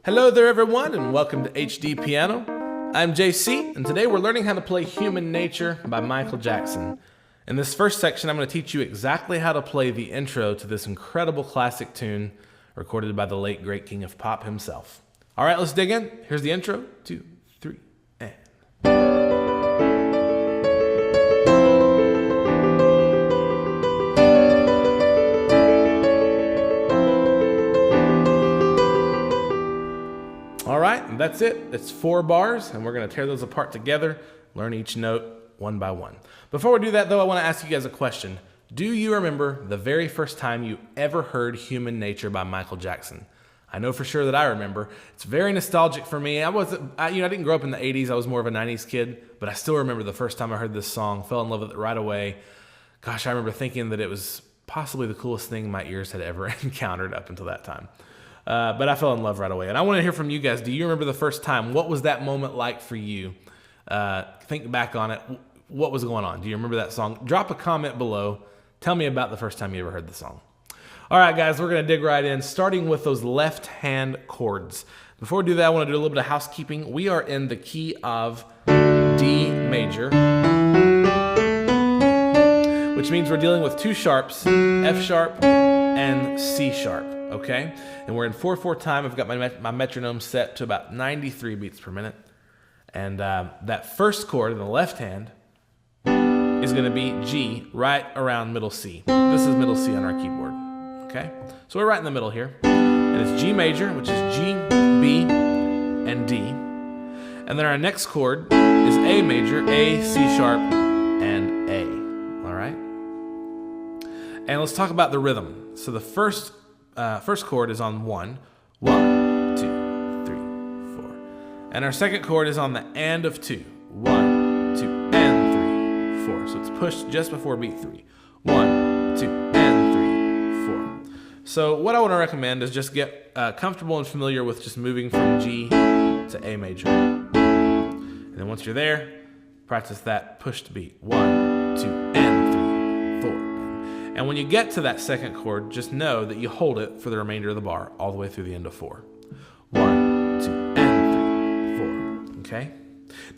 Hello there everyone and welcome to HDpiano. I'm JC and today we're learning how to play Human Nature by Michael Jackson. In this first section I'm going to teach you exactly how to play the intro to this incredible classic tune recorded by the late great king of pop himself. Alright, let's dig in. Here's the intro. 2, 3, and... Alright, and that's it. It's 4 bars, and we're going to tear those apart together, learn each note one by one. Before we do that, though, I want to ask you guys a question. Do you remember the very first time you ever heard Human Nature by Michael Jackson? I know for sure that I remember. It's very nostalgic for me. I didn't grow up in the 80s. I was more of a 90s kid, but I still remember the first time I heard this song, fell in love with it right away. Gosh, I remember thinking that it was possibly the coolest thing my ears had ever encountered up until that time. But I fell in love right away. And I want to hear from you guys. Do you remember the first time? What was that moment like for you? Think back on it. What was going on? Do you remember that song? Drop a comment below. Tell me about the first time you ever heard the song. All right, guys, we're going to dig right in, starting with those left-hand chords. Before we do that, I want to do a little bit of housekeeping. We are in the key of D major, which means we're dealing with 2 sharps, F sharp and C sharp. Okay, and we're in 4/4 time. I've got my metronome set to about 93 beats per minute. And that first chord in the left hand is going to be G right around middle C. This is middle C on our keyboard. Okay, so we're right in the middle here. And it's G major, which is G, B, and D. And then our next chord is A major, A, C sharp, and A. All right? And let's talk about the rhythm. So the first chord is on 1, 1, 2, 3, 4. And our second chord is on the and of 2, 1, 2, and 3, 4. So it's pushed just before beat 3, 1, 2, and 3, 4. So what I want to recommend is just get comfortable and familiar with just moving from G to A major. And then once you're there, practice that pushed beat, 1, 2, and 3, 4. And when you get to that second chord, just know that you hold it for the remainder of the bar, all the way through the end of 4. 1, 2, and 3, 4. Okay?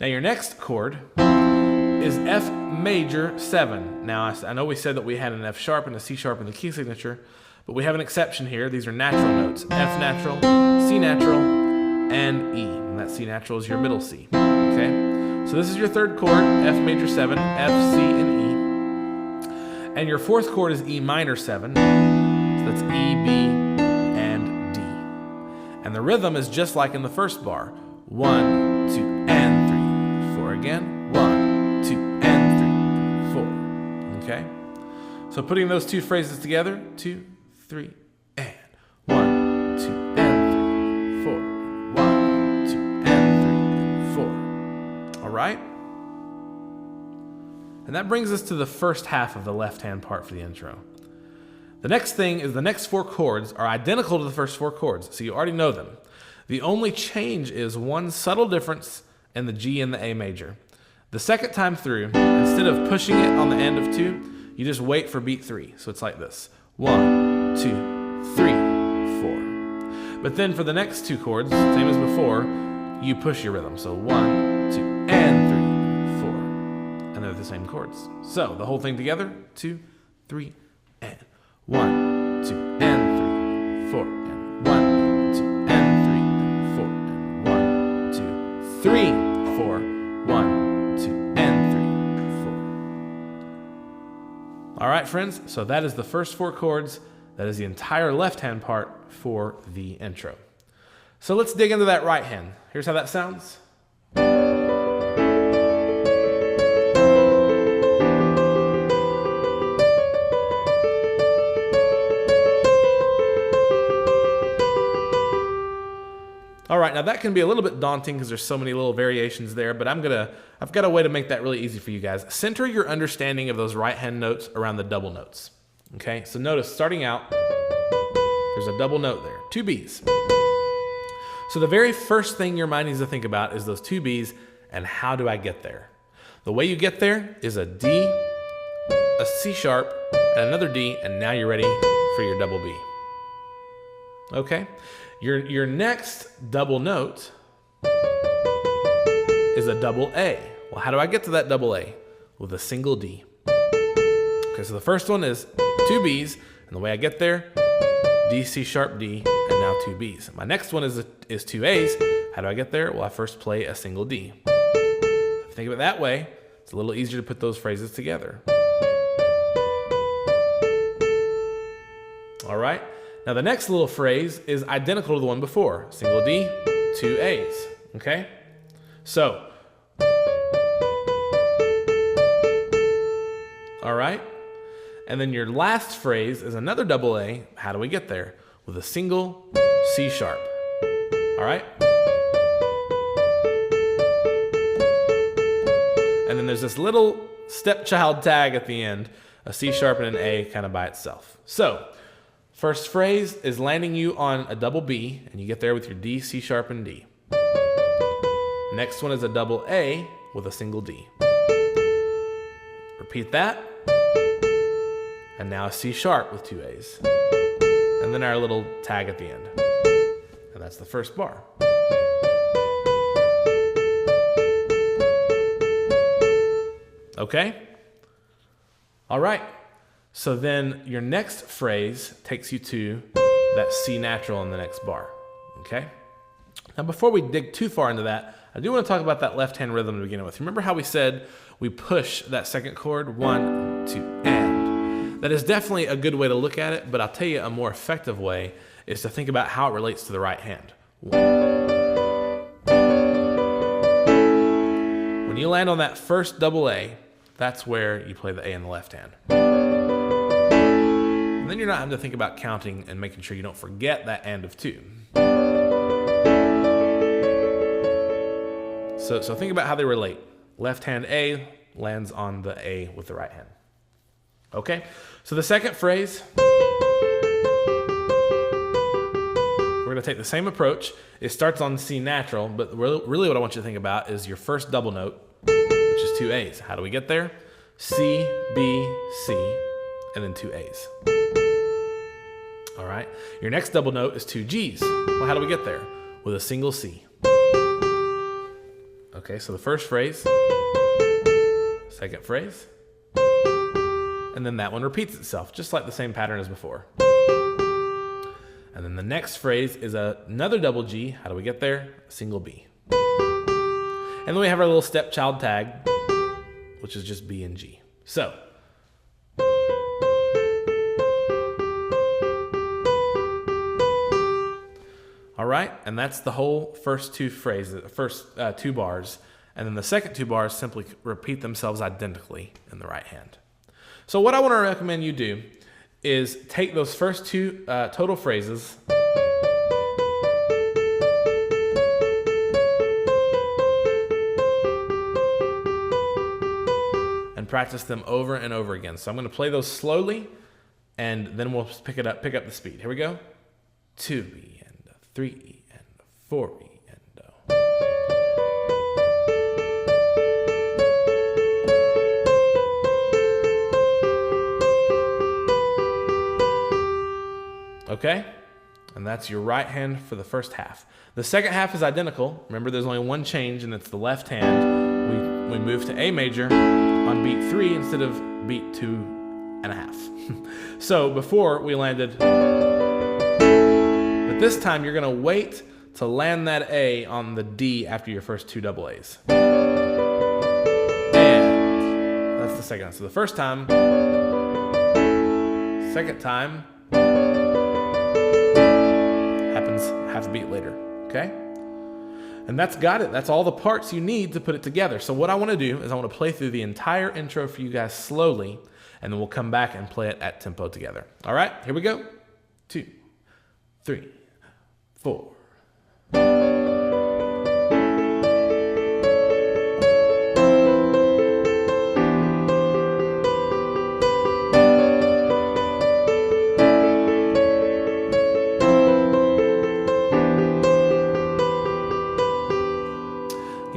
Now your next chord is F major 7. Now I know we said that we had an F sharp and a C sharp in the key signature, but we have an exception here. These are natural notes. F natural, C natural, and E. And that C natural is your middle C. Okay? So this is your third chord, F major 7, F, C, and E. And your fourth chord is E minor 7, so that's E, B, and D. And the rhythm is just like in the first bar. 1, 2, and 3, 4 again. 1, 2, and 3, 4. Okay? So putting those 2 phrases together, 2, 3, and 1, 2, and 3, 4. 1, 2, and 3, 4. All right? And that brings us to the first half of the left-hand part for the intro. The next thing is the next 4 chords are identical to the first 4 chords, so you already know them. The only change is one subtle difference in the G and the A major. The second time through, instead of pushing it on the end of 2, you just wait for beat 3. So it's like this. 1, 2, 3, 4. But then for the next 2 chords, same as before, you push your rhythm. So 1, 2, and 3. And they're the same chords. So the whole thing together, 2, 3, and 1, 2, and 3, 4, and 1, 2, and 3, and 4, and 1, 2, 3, 4, 1, 2, and 3, 4. All right, friends. So that is the first 4 chords. That is the entire left-hand part for the intro. So let's dig into that right hand. Here's how that sounds. All right, now that can be a little bit daunting because there's so many little variations there, but I've got a way to make that really easy for you guys. Center your understanding of those right-hand notes around the double notes. Okay, so notice starting out, there's a double note there, 2 Bs. So the very first thing your mind needs to think about is those 2 Bs and how do I get there? The way you get there is a D, a C sharp, and another D, and now you're ready for your double B. Okay? Your next double note is a double A. Well, how do I get to that double A? With a single D. Okay, so the first one is 2 Bs, and the way I get there, D, C sharp, D, and now 2 Bs. My next one is 2 As. How do I get there? Well, I first play a single D. If you think of it that way, it's a little easier to put those phrases together. All right, now the next little phrase is identical to the one before. Single D, 2 As, okay? So, all right, and then your last phrase is another double A. How do we get there? With a single C sharp, all right? And then there's this little stepchild tag at the end, a C sharp and an A kind of by itself. So, first phrase is landing you on a double B, and you get there with your D, C sharp, and D. Next one is a double A with a single D. Repeat that. And now a C sharp with 2 A's. And then our little tag at the end. And that's the first bar. Okay? All right. So then your next phrase takes you to that C natural in the next bar. Okay? Now before we dig too far into that, I do want to talk about that left hand rhythm to begin with. Remember how we said we push that second chord, 1, 2, and. That is definitely a good way to look at it, but I'll tell you a more effective way is to think about how it relates to the right hand. When you land on that first double A, that's where you play the A in the left hand. And then you're not having to think about counting and making sure you don't forget that and of 2. So think about how they relate. Left hand A lands on the A with the right hand. Okay, so the second phrase, we're going to take the same approach. It starts on C natural, but really what I want you to think about is your first double note, which is 2 A's. How do we get there? C, B, C, and then 2 A's. All right, your next double note is 2 G's. Well, how do we get there? With a single C. Okay, so the first phrase, second phrase, and then that one repeats itself, just like the same pattern as before. And then the next phrase is another double G. How do we get there? A single B. And then we have our little stepchild tag, which is just B and G. So, all right, and that's the whole first 2 phrases, first 2 bars, and then the second 2 bars simply repeat themselves identically in the right hand. So what I want to recommend you do is take those first 2 total phrases and practice them over and over again. So I'm going to play those slowly, and then we'll pick up the speed. Here we go. 2E and 3E and 4E and okay? And that's your right hand for the first half. The second half is identical. Remember, there's only one change, and it's the left hand. We move to A major on beat 3 instead of beat 2.5. So before we landed, but this time you're going to wait to land that A on the D after your first 2 double A's. And that's the second one. So the first time, second time, happens half a beat later, okay? And that's got it. That's all the parts you need to put it together. So what I want to do is I want to play through the entire intro for you guys slowly, and then we'll come back and play it at tempo together. All right, here we go. 2, 3, 4.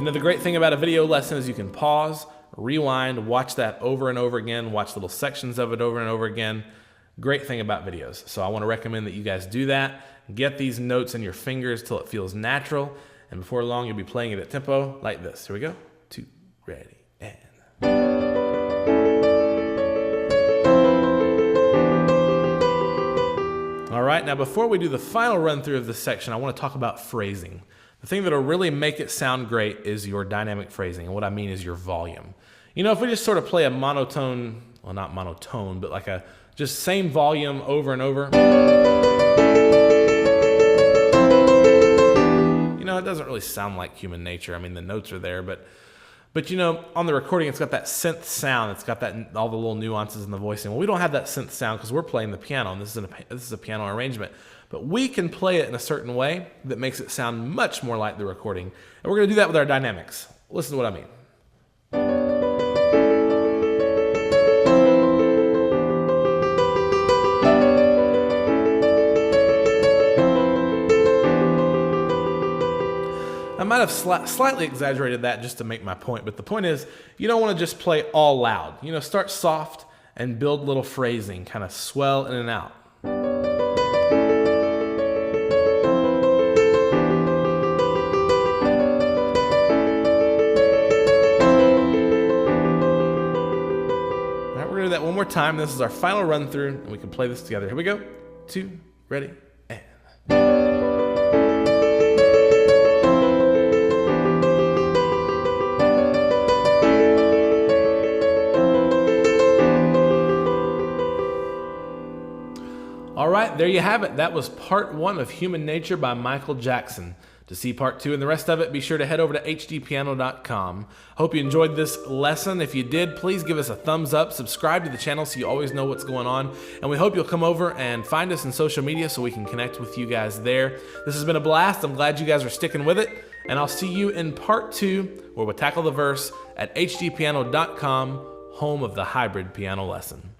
The great thing about a video lesson is you can pause, rewind, watch that over and over again, watch little sections of it over and over again. Great thing about videos. So I want to recommend that you guys do that. Get these notes in your fingers till it feels natural. And before long, you'll be playing it at tempo like this. Here we go. 2, ready, and... All right, now before we do the final run through of this section, I want to talk about phrasing. The thing that'll really make it sound great is your dynamic phrasing. And what I mean is your volume. You know, if we just sort of play a monotone, well, not monotone, but like a just same volume over and over, you know, it doesn't really sound like human nature. I mean, the notes are there, but you know, on the recording, it's got that synth sound. It's got that all the little nuances in the voicing. Well, we don't have that synth sound because we're playing the piano, and this is a piano arrangement. But we can play it in a certain way that makes it sound much more like the recording. And we're going to do that with our dynamics. Listen to what I mean. I might have slightly exaggerated that just to make my point, but the point is you don't want to just play all loud. You know, start soft and build little phrasing, kind of swell in and out. All right, we're going to do that one more time. This is our final run through, and we can play this together. Here we go. 2, ready, and... All right, there you have it. That was part 1 of Human Nature by Michael Jackson. To see part 2 and the rest of it, be sure to head over to HDpiano.com. Hope you enjoyed this lesson. If you did, please give us a thumbs up, subscribe to the channel so you always know what's going on, and we hope you'll come over and find us in social media so we can connect with you guys there. This has been a blast. I'm glad you guys are sticking with it, and I'll see you in part 2 where we'll tackle the verse at HDpiano.com, home of the hybrid piano lesson.